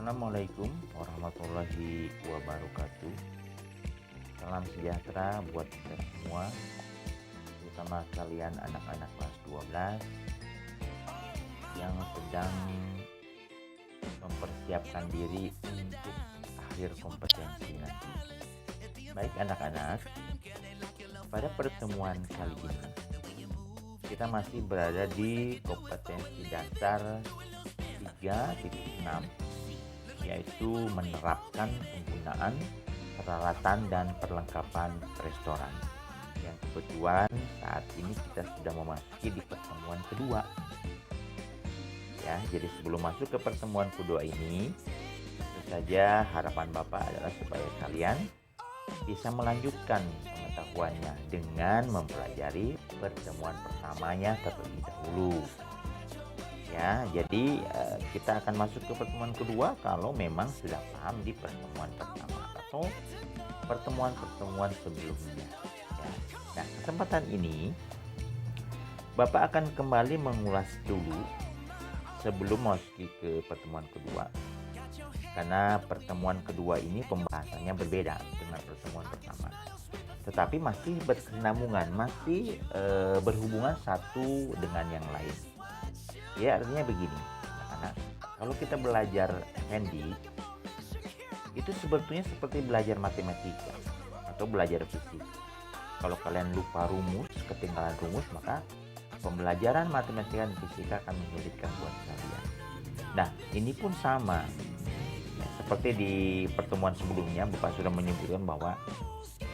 Assalamualaikum warahmatullahi wabarakatuh. Salam sejahtera buat kita semua, terutama kalian anak-anak kelas 12 yang sedang mempersiapkan diri untuk akhir kompetensi nanti. Baik anak-anak, pada pertemuan kali ini kita masih berada di kompetensi dasar 3.6, yaitu menerapkan penggunaan peralatan dan perlengkapan restoran. Yang kebetulan saat ini kita sudah memasuki di pertemuan kedua. Ya, jadi sebelum masuk ke pertemuan kedua ini, tentu saja harapan Bapak adalah supaya kalian bisa melanjutkan pengetahuannya dengan mempelajari pertemuan pertamanya terlebih dahulu. Ya, jadi kita akan masuk ke pertemuan kedua kalau memang sudah paham di pertemuan pertama atau pertemuan-pertemuan sebelumnya. Ya. Nah, kesempatan ini Bapak akan kembali mengulas dulu sebelum masuk ke pertemuan kedua. Karena pertemuan kedua ini pembahasannya berbeda dengan pertemuan pertama. Tetapi masih berkesinambungan, masih berhubungan satu dengan yang lain. Ya, artinya begini, anak-anak, kalau kita belajar handy, itu sebetulnya seperti belajar matematika atau belajar fisik. Kalau kalian lupa rumus, ketinggalan rumus, maka pembelajaran matematika dan fisika akan menyulitkan buat kalian. Nah, ini pun sama. Ya, seperti di pertemuan sebelumnya, Bapak sudah menyebutkan bahwa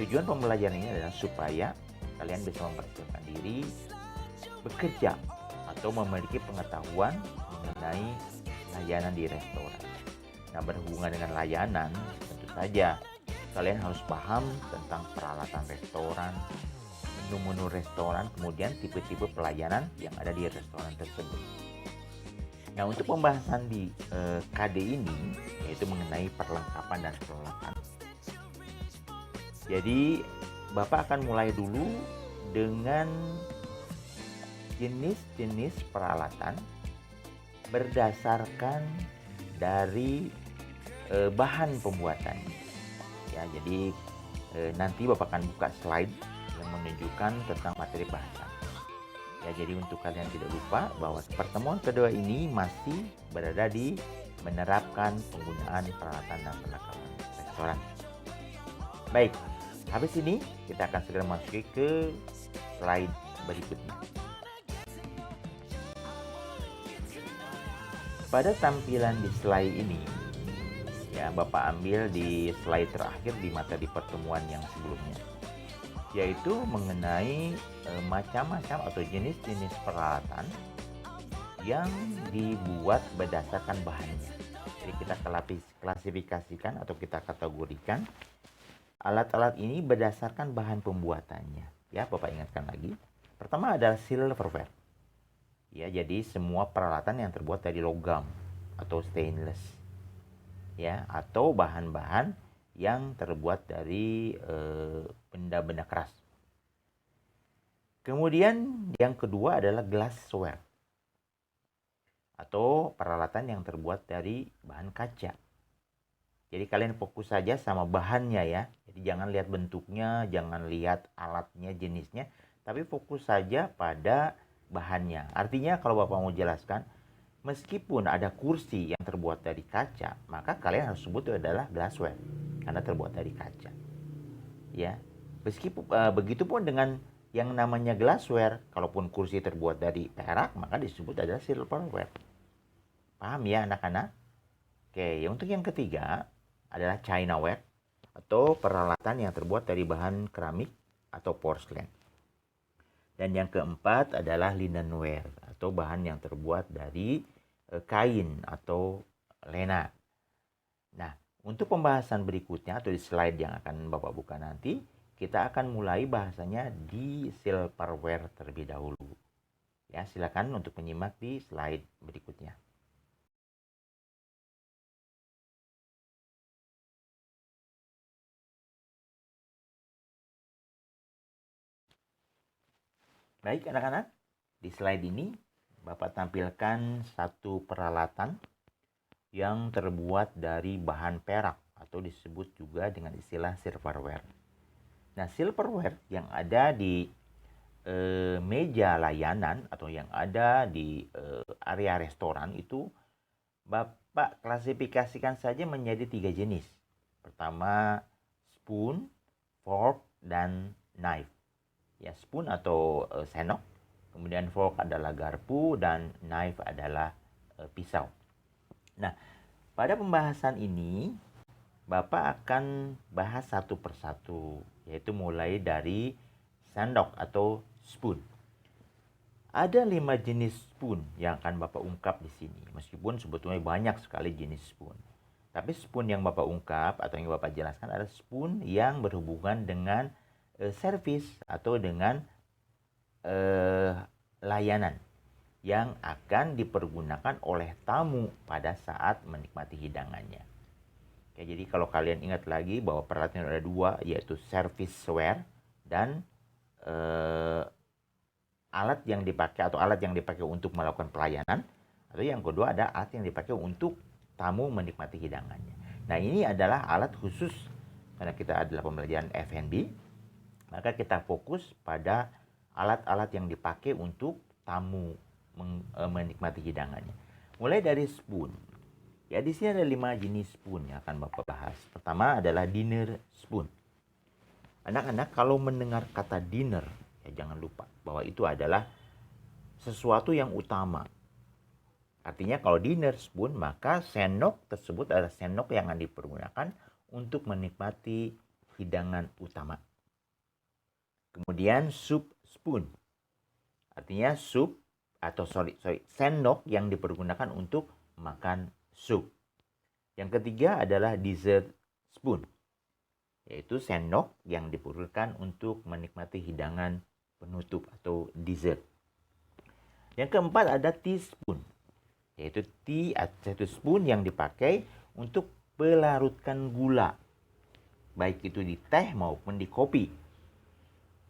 tujuan pembelajaran ini adalah supaya kalian bisa mempersiapkan diri bekerja atau memiliki pengetahuan mengenai layanan di restoran. Nah, berhubungan dengan layanan, tentu saja kalian harus paham tentang peralatan restoran, menu-menu restoran, kemudian tipe-tipe pelayanan yang ada di restoran tersebut. Nah, untuk pembahasan di KD ini, yaitu mengenai perlengkapan dan peralatan. Jadi, Bapak akan mulai dulu dengan jenis-jenis peralatan berdasarkan dari bahan pembuatannya. Ya, jadi nanti Bapak akan buka slide yang menunjukkan tentang materi bahasan. Ya, jadi untuk kalian tidak lupa bahwa pertemuan kedua ini masih berada di menerapkan penggunaan peralatan dan perlengkapan restoran. Baik, habis ini kita akan segera masuk ke slide berikutnya. Pada tampilan di slide ini, ya Bapak ambil di slide terakhir di materi pertemuan yang sebelumnya, yaitu mengenai macam-macam atau jenis-jenis peralatan yang dibuat berdasarkan bahannya. Jadi kita klasifikasikan atau kita kategorikan alat-alat ini berdasarkan bahan pembuatannya. Ya, Bapak ingatkan lagi. Pertama adalah silverware. Ya, jadi semua peralatan yang terbuat dari logam atau stainless. Ya, atau bahan-bahan yang terbuat dari benda-benda keras. Kemudian yang kedua adalah glassware atau peralatan yang terbuat dari bahan kaca. Jadi kalian fokus saja sama bahannya ya. Jadi jangan lihat bentuknya, jangan lihat alatnya, jenisnya, tapi fokus saja pada bahannya. Artinya kalau Bapak mau jelaskan, meskipun ada kursi yang terbuat dari kaca, maka kalian harus sebut itu adalah glassware karena terbuat dari kaca. Ya. Meskipun begitupun dengan yang namanya glassware, kalaupun kursi terbuat dari perak, maka disebut adalah silverware. Paham ya anak-anak? Oke, untuk yang ketiga adalah chinaware atau peralatan yang terbuat dari bahan keramik atau porselen. Dan yang keempat adalah linenware atau bahan yang terbuat dari kain atau lena. Nah, untuk pembahasan berikutnya atau di slide yang akan Bapak buka nanti, kita akan mulai bahasanya di silverware terlebih dahulu. Ya, silakan untuk menyimak di slide berikutnya. Baik anak-anak, di slide ini Bapak tampilkan satu peralatan yang terbuat dari bahan perak atau disebut juga dengan istilah silverware. Nah, silverware yang ada di meja layanan atau yang ada di area restoran itu Bapak klasifikasikan saja menjadi 3 jenis. Pertama, spoon, fork, dan knife. Ya, spoon atau sendok, kemudian fork adalah garpu, dan knife adalah pisau. Nah, pada pembahasan ini Bapak akan bahas satu persatu, yaitu mulai dari sendok atau spoon. Ada 5 jenis spoon yang akan Bapak ungkap di sini. Meskipun sebetulnya banyak sekali jenis spoon. Tapi spoon yang Bapak ungkap atau yang Bapak jelaskan adalah spoon yang berhubungan dengan servis atau dengan layanan yang akan dipergunakan oleh tamu pada saat menikmati hidangannya. Oke, jadi kalau kalian ingat lagi bahwa peralatan ada 2, yaitu serviceware dan alat yang dipakai untuk melakukan pelayanan, atau yang kedua ada alat yang dipakai untuk tamu menikmati hidangannya. Nah, ini adalah alat khusus karena kita adalah pembelajaran F&B, maka kita fokus pada alat-alat yang dipakai untuk tamu menikmati hidangannya. Mulai dari spoon. Ya, di sini ada 5 jenis spoon yang akan Bapak bahas. Pertama adalah dinner spoon. Anak-anak kalau mendengar kata dinner, ya jangan lupa bahwa itu adalah sesuatu yang utama. Artinya kalau dinner spoon, maka sendok tersebut adalah sendok yang akan dipergunakan untuk menikmati hidangan utama. Kemudian soup spoon. Artinya sendok yang dipergunakan untuk makan sup. Yang ketiga adalah dessert spoon, yaitu sendok yang diperlukan untuk menikmati hidangan penutup atau dessert. Yang keempat ada teaspoon, yaitu satu spoon yang dipakai untuk pelarutkan gula, baik itu di teh maupun di kopi.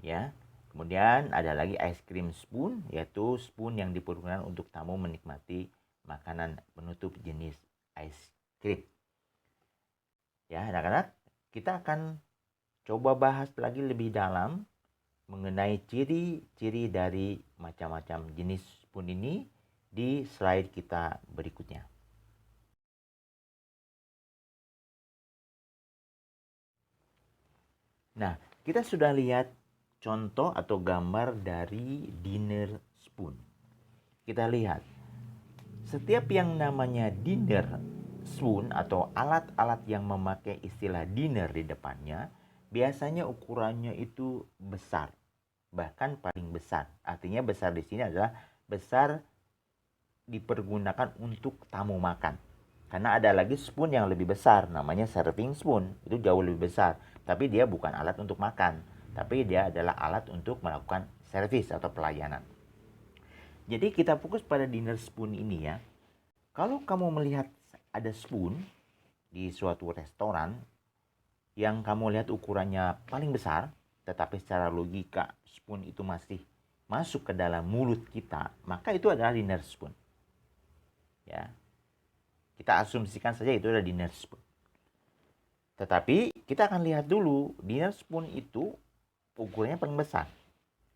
Ya. Kemudian ada lagi ice cream spoon, yaitu spoon yang dipergunakan untuk tamu menikmati makanan penutup jenis ice cream. Ya, anak-anak, kita akan coba bahas lagi lebih dalam mengenai ciri-ciri dari macam-macam jenis spoon ini di slide kita berikutnya. Nah, kita sudah lihat contoh atau gambar dari dinner spoon. Kita lihat, setiap yang namanya dinner spoon atau alat-alat yang memakai istilah dinner di depannya, biasanya ukurannya itu besar, bahkan paling besar. Artinya besar di sini adalah besar dipergunakan untuk tamu makan. Karena ada lagi spoon yang lebih besar, namanya serving spoon. Itu jauh lebih besar, tapi dia bukan alat untuk makan, tapi dia adalah alat untuk melakukan servis atau pelayanan. Jadi kita fokus pada dinner spoon ini ya. Kalau kamu melihat ada spoon di suatu restoran yang kamu lihat ukurannya paling besar, tetapi secara logika spoon itu masih masuk ke dalam mulut kita, maka itu adalah dinner spoon. Ya. Kita asumsikan saja itu adalah dinner spoon. Tetapi kita akan lihat dulu dinner spoon itu ukurannya paling besar.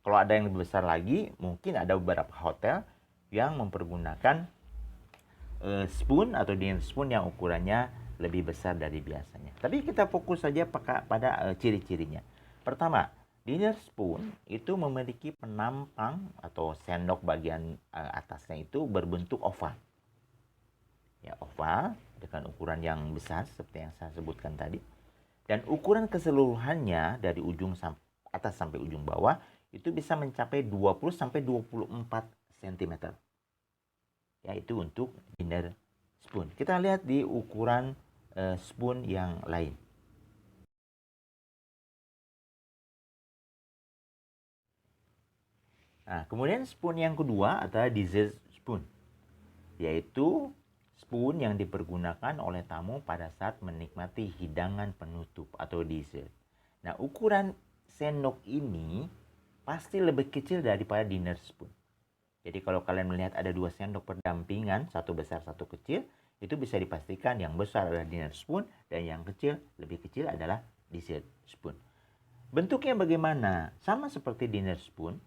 Kalau ada yang lebih besar lagi, mungkin ada beberapa hotel yang mempergunakan spoon atau dinner spoon yang ukurannya lebih besar dari biasanya. Tapi kita fokus saja pada ciri-cirinya. Pertama, dinner spoon itu memiliki penampang atau sendok bagian atasnya itu berbentuk oval. Ya, oval dengan ukuran yang besar seperti yang saya sebutkan tadi. Dan ukuran keseluruhannya dari ujung atas sampai ujung bawah itu bisa mencapai 20 sampai 24 cm. Yaitu untuk dinner spoon. Kita lihat di ukuran spoon yang lain. Nah, kemudian spoon yang kedua adalah dessert spoon. Yaitu spoon yang dipergunakan oleh tamu pada saat menikmati hidangan penutup atau dessert. Nah, ukuran sendok ini pasti lebih kecil daripada dinner spoon. Jadi kalau kalian melihat ada 2 sendok berdampingan, satu besar satu kecil, itu bisa dipastikan yang besar adalah dinner spoon dan yang kecil, lebih kecil adalah dessert spoon. Bentuknya bagaimana? Sama seperti dinner spoon.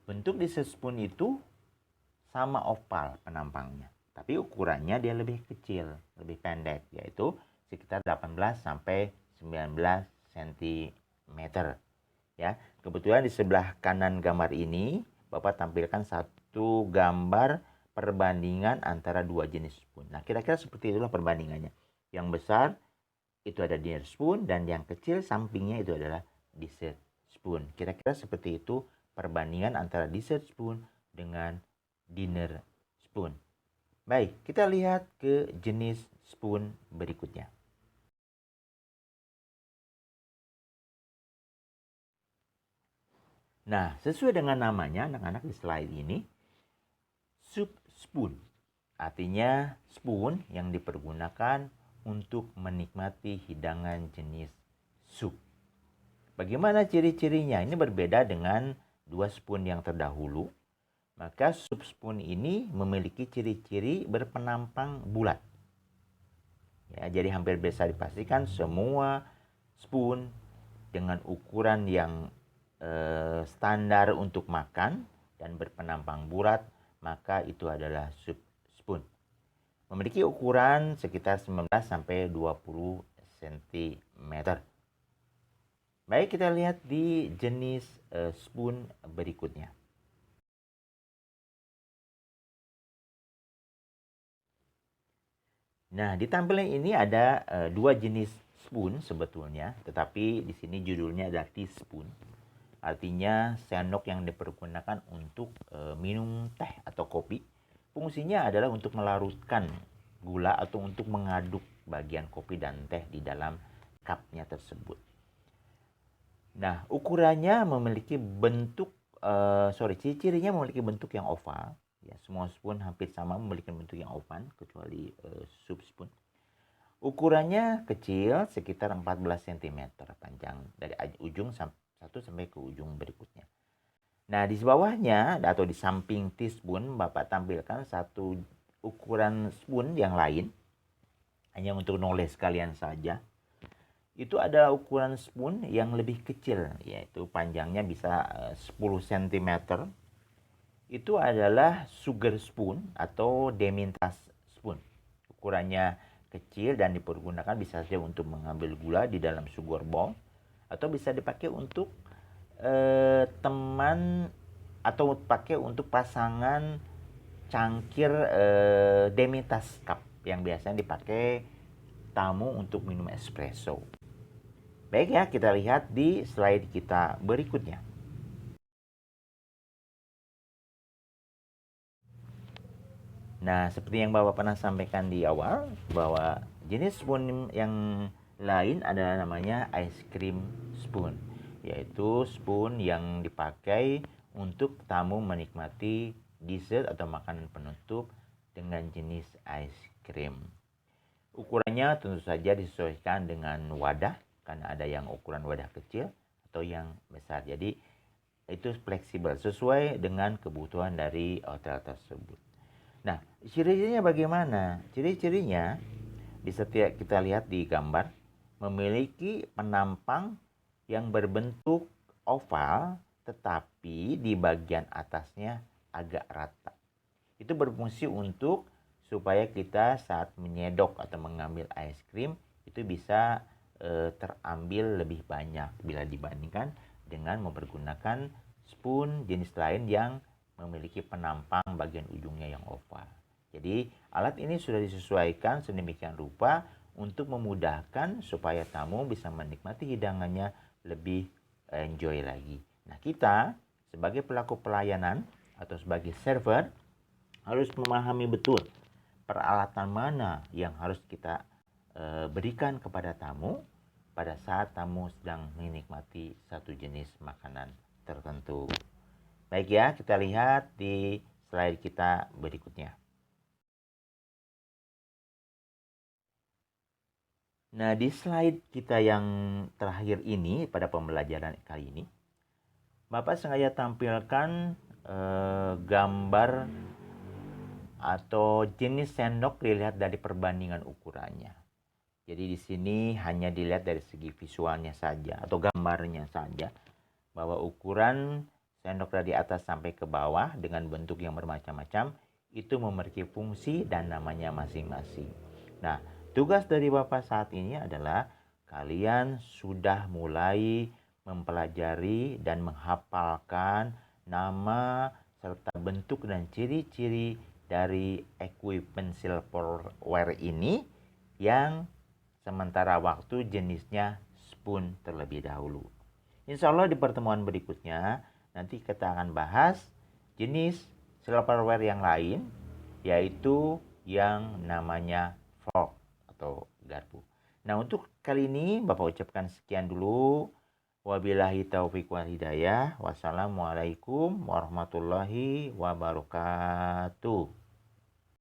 Bentuk dessert spoon itu sama oval penampangnya, tapi ukurannya dia lebih kecil, lebih pendek, yaitu sekitar 18 sampai 19 cm. Ya, kebetulan di sebelah kanan gambar ini Bapak tampilkan satu gambar perbandingan antara 2 jenis spoon. Nah, kira-kira seperti itulah perbandingannya. Yang besar itu ada dinner spoon dan yang kecil sampingnya itu adalah dessert spoon. Kira-kira seperti itu perbandingan antara dessert spoon dengan dinner spoon. Baik, kita lihat ke jenis spoon berikutnya. Nah, sesuai dengan namanya anak-anak di slide ini, soup spoon. Artinya spoon yang dipergunakan untuk menikmati hidangan jenis sup. Bagaimana ciri-cirinya? Ini berbeda dengan 2 spoon yang terdahulu. Maka soup spoon ini memiliki ciri-ciri berpenampang bulat. Ya, jadi hampir bisa dipastikan semua spoon dengan ukuran yang standar untuk makan dan berpenampang bulat, maka itu adalah soup spoon. Memiliki ukuran sekitar 19 sampai 20 cm. Baik, kita lihat di jenis spoon berikutnya. Nah, di tampilan ini ada 2 jenis spoon sebetulnya, tetapi di sini judulnya adalah teaspoon. Artinya sendok yang dipergunakan untuk minum teh atau kopi. Fungsinya adalah untuk melarutkan gula atau untuk mengaduk bagian kopi dan teh di dalam cupnya tersebut. Nah, ukurannya memiliki bentuk, ciri-cirinya memiliki bentuk yang oval. Ya, semua spoon hampir sama memiliki bentuk yang oval, kecuali soup spoon. Ukurannya kecil, sekitar 14 cm panjang dari ujung satu sampai ke ujung berikutnya. Nah, di bawahnya atau di samping teaspoon Bapak tampilkan satu ukuran spoon yang lain, hanya untuk knowledge kalian saja. Itu adalah ukuran spoon yang lebih kecil, yaitu panjangnya bisa 10 cm. Itu adalah sugar spoon atau Demintas spoon. Ukurannya kecil dan dipergunakan bisa saja untuk mengambil gula di dalam sugar bowl, atau bisa dipakai untuk teman atau pakai untuk pasangan cangkir Demintas cup yang biasanya dipakai tamu untuk minum espresso. Baik ya, kita lihat di slide kita berikutnya. Nah, seperti yang Bapak pernah sampaikan di awal, bahwa jenis spoon yang lain adalah namanya ice cream spoon, yaitu spoon yang dipakai untuk tamu menikmati dessert atau makanan penutup dengan jenis ice cream. Ukurannya tentu saja disesuaikan dengan wadah, karena ada yang ukuran wadah kecil atau yang besar. Jadi itu fleksibel sesuai dengan kebutuhan dari hotel tersebut. Nah, ciri-cirinya bagaimana? Ciri-cirinya bisa kita lihat di gambar, memiliki penampang yang berbentuk oval, tetapi di bagian atasnya agak rata. Itu berfungsi untuk supaya kita saat menyedok atau mengambil ice cream itu bisa terambil lebih banyak bila dibandingkan dengan mempergunakan spoon jenis lain yang memiliki penampang bagian ujungnya yang oval. Jadi alat ini sudah disesuaikan sedemikian rupa untuk memudahkan supaya tamu bisa menikmati hidangannya lebih enjoy lagi. Nah, kita sebagai pelaku pelayanan atau sebagai server harus memahami betul peralatan mana yang harus kita berikan kepada tamu pada saat tamu sedang menikmati satu jenis makanan tertentu. Baik ya, kita lihat di slide kita berikutnya. Nah, di slide kita yang terakhir ini pada pembelajaran kali ini, Bapak sengaja tampilkan gambar atau jenis sendok dilihat dari perbandingan ukurannya. Jadi di sini hanya dilihat dari segi visualnya saja atau gambarnya saja bahwa ukuran sendok dari atas sampai ke bawah dengan bentuk yang bermacam-macam itu memiliki fungsi dan namanya masing-masing. Nah, tugas dari Bapak saat ini adalah kalian sudah mulai mempelajari dan menghafalkan nama serta bentuk dan ciri-ciri dari equipment silverware ini yang sementara waktu jenisnya spoon terlebih dahulu. Insya Allah di pertemuan berikutnya nanti kita akan bahas jenis silverware yang lain, yaitu yang namanya fork atau garpu. Nah, untuk kali ini Bapak ucapkan sekian dulu. Wabillahi taufiq wal hidayah. Wassalamualaikum warahmatullahi wabarakatuh.